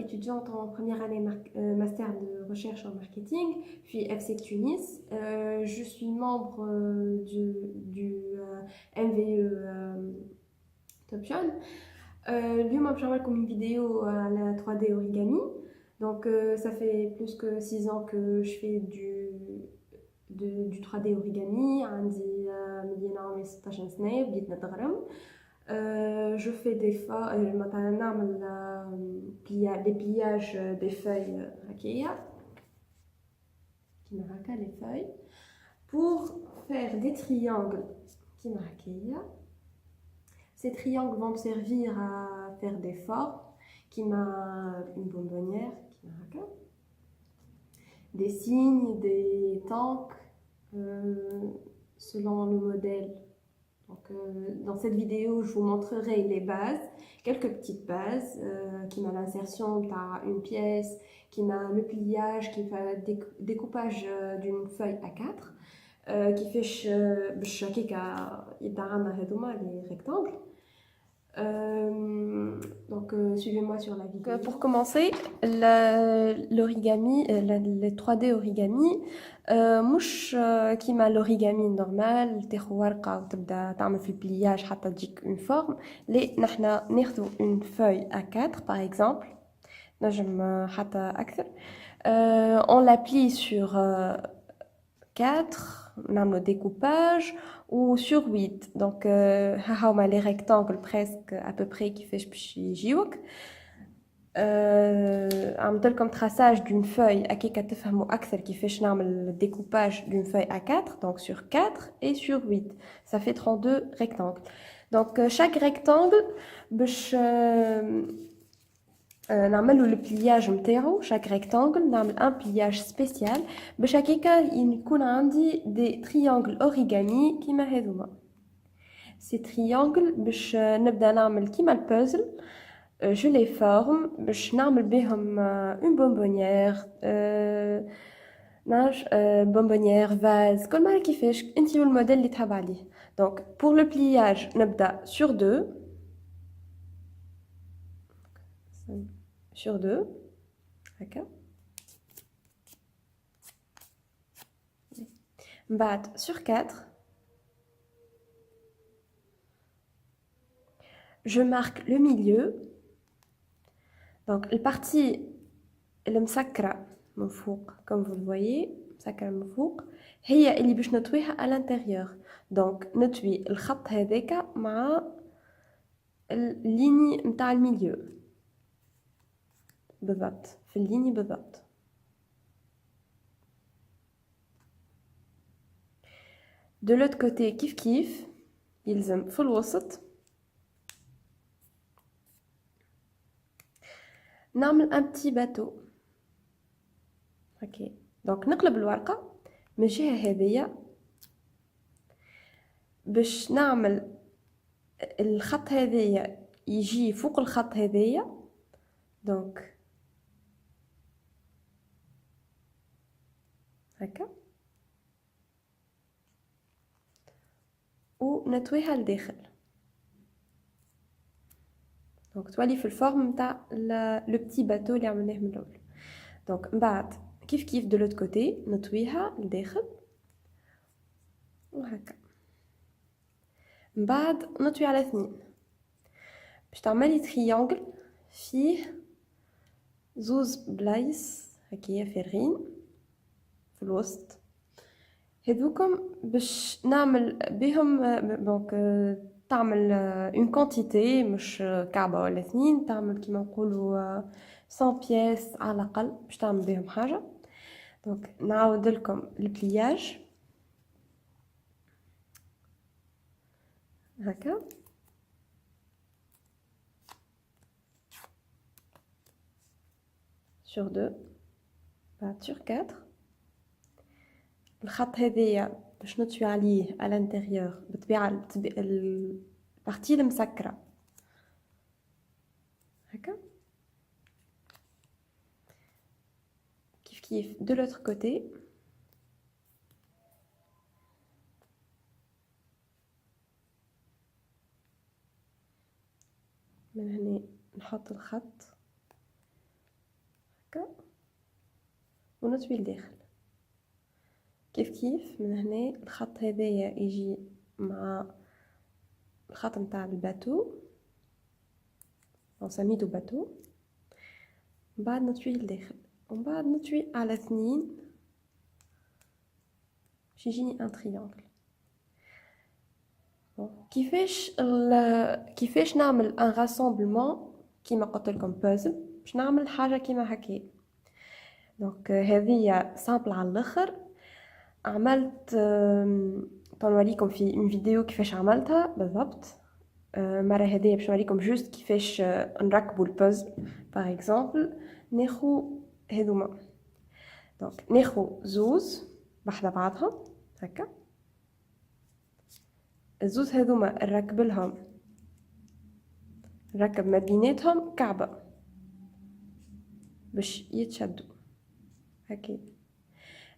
étudiante en première année master de recherche en marketing, puis FC Tunis. Je suis membre du MVE Top Jeune. اليوم باش نعملكم une vidéo على 3D origami. Donc ça fait plus que 6 ans que je fais du 3D origami. عندي ملي عمري 16 سنة بديت نتغرم. Je fais des feuilles, مثلا نعمل des pliages des feuilles هكايا كيما هكا les feuilles pour faire des triangles كيما هكايا. Ces triangles vont me servir à faire des formes كيما une bonbonnière كيما هكا, des signes, des tanks selon le modèle. Donc, dans cette vidéo, je vous montrerai les bases, quelques petites bases, qui m'a l'insertion d'une pièce, qui m'a le pliage, qui fait le découpage d'une feuille A4, qui fait les rectangles. Donc, suivez-moi sur la vidéo. Pour commencer, l'origami, les 3D origami, مش كيما l'origami normal تاخذ ورقة وتبدا تعمل في البلياج حتى تجيك une forme. لي نحنا ناخذ une feuille A4 par exemple, نجم حتى أكثر, on la plie sur 4, نعملو découpage, ou sur 8. Donc ها هما les rectangles presque à peu près كيفاش باش يجيوك. عملت لكم traçage d'une feuille هكاك تفهموا أكثر كيفاش نعمل découpage d'une feuille A4, donc sur 4 et sur 8. Ça fait 32 rectangles. Donc chaque rectangle باش نعملوا le pliage نتاعو. chaque rectangle نعمل un pliage spécial باش هكاكا يكون عندي des triangles origami كيما هذوما. ces triangles باش نبدا نعمل كيما البازل. je les forme باش نعمل بهم une bonbonnière, bonbonnière, vase, كل ما كيفاش انتي والموديل اللي تحب عليه. donc pour le pliage نبدا sur 2 sur 2 هكا, بعد sur 4 je marque le milieu. donc la partie المسكرة من فوق comme vous le voyez, مسكرة من فوق هي اللي باش نطويها à l'intérieur. donc نطوي الخط هذاك مع الليني متاع الميليو بالضبط, في الليني بالضبط. de l'autre côté كيف يلزم في الوسط نعمل un petit bateau. ok, donc نقلب الورقة من الجهة هذية باش نعمل الخط هذية يجي فوق الخط هذية. donc هكا ونطويها لداخل. donc تولي في الفورم نتاع لو بتي باتو اللي عملناه من الاول. donc من بعد كيف de l'autre côté نطويها لداخل وهكا. من بعد نطوي على 2 باش تعملي تريانجل فيه زوز بلايص هكايا فارغين في الوسط. هذوكم باش نعمل بهم دونك تعمل اون كونتيتي مش كعبه ولا 2, تعمل كيما نقولوا 100 بياس على الاقل باش تعمل بهم حاجه. دونك نعاود لكم البلياج هكا sur 2 بعد sur 4. الخط هذايا باش نطوي عليه على الانتيريور بالطبيعه البارتي المسكره هكا. كيف de l'autre côté من هنا نحط الخط هكا ونطوي لداخل. كيف من هنا الخط هذايا يجي مع الخط متاع الباتو، نسميتو باتو. من بعد نطويه لداخل، ومن بعد نطوي على 2 باش يجيني ان تريانجل. كيفاش نعمل ان راسامبلمون كيما قلت لكم بازل، باش نعمل حاجه كيما هكا. دونك هذه سامبل على الاخر. عملت نوريكم في اون فيديو كيفاش عملتها بالضبط. المره هذه باش نوريكم جوست كيفاش نركبوا البازل. باغ اكزومبل ناخو هذوما، دونك ناخو زوز بحذا بعضها هكا. الزوز هذوما نركب ما بيناتهم كعبة باش يتشدوا هكا.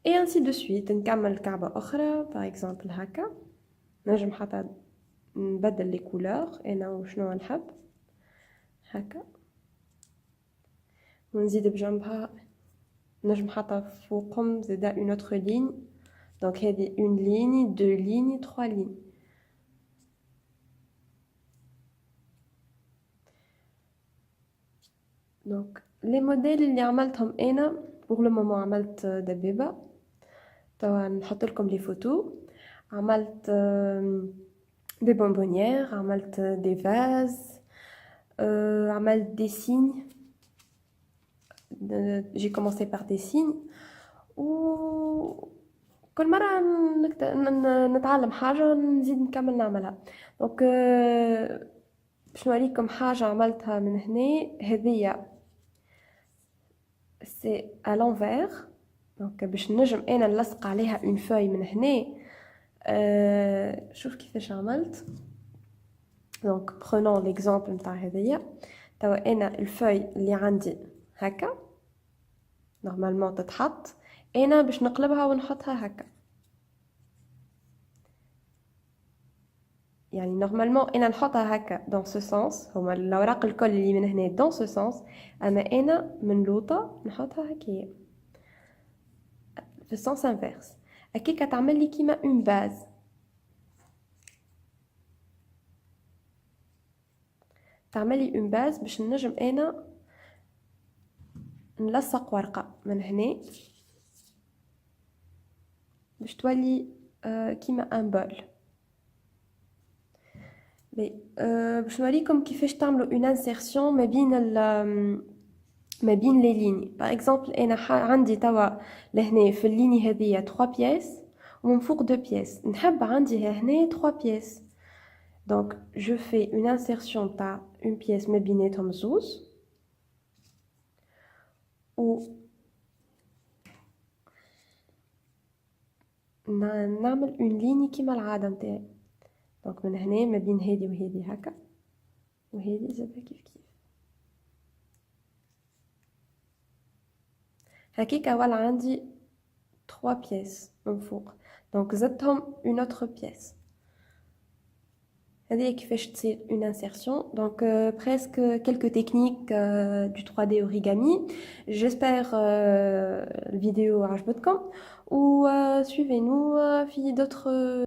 اي انسي دو سويت نكمل كعبة اخرى. باغ اكزومبل هكا نجم حتى نبدل لي كولور انا وشنو نحب هكا، ونزيد بجنبها نجم حتى فوقهم زادا اون اوتر لين. دونك هذه اون لين، دو لين، 3 لين. دونك لي موديل اللي عملتهم انا بوغ لو مومون عملت دبابه. توا نحط لكم لي فوتو. عملت دي بونبونيير، عملت دي فاز، عملت دي سيغن. جي كومونسي بار دي سيغن، و كل مره نتعلم حاجه نزيد نكمل نعملها. دونك باش نوريكم حاجه عملتها من هنا. هذه سي à l'envers. دونك باش نجم انا نلصق عليها اون فوي من هنا. شوف كيفاش عملت. دونك برونون ليكزامبل نتاع هذيا. توا انا الفوي اللي عندي هكا نورمالمون تتحط، انا باش نقلبها ونحطها هكا. يعني نورمالمون انا نحطها هكا دون سو سونس، هما الاوراق الكل اللي من هنا دون سو سونس، اما انا من لوطه نحطها هكايا في السونس انفيرس. هكاك تعمل لي كيما اون باز. تعمل لي اون باز باش نجم انا نلصق ورقه من هنا باش تولي كيما ان بول. باش نوريكم كيفاش تعملوا اون انسيرسيون ما بين لي ليني. باغ اكزومبل انا عندي توا لهنا في الليني هذه 3 بياس ومن فوق 2 بياس، نحب عندي هنا 3 بياس. دونك جو في اون انسيرسيون تاع اون بياس ما بيناتهم زوز، و نعمل اون ليني كيما العاده نتاعي. دونك من هنا ما بين هذه وهذه هكا، وهذه زادا كيف كيف هكاكا. ولا عندي 3 بياس من فوق، دونك زدتهم اون اوتر بياس. هذه كيفاش تصير اون انسيرسيون. دونك بريسك كيلكو تكنيك دو 3 دي اوريغامي. جيسبر الفيديو عجبتكم، و suivez-nous في d'autres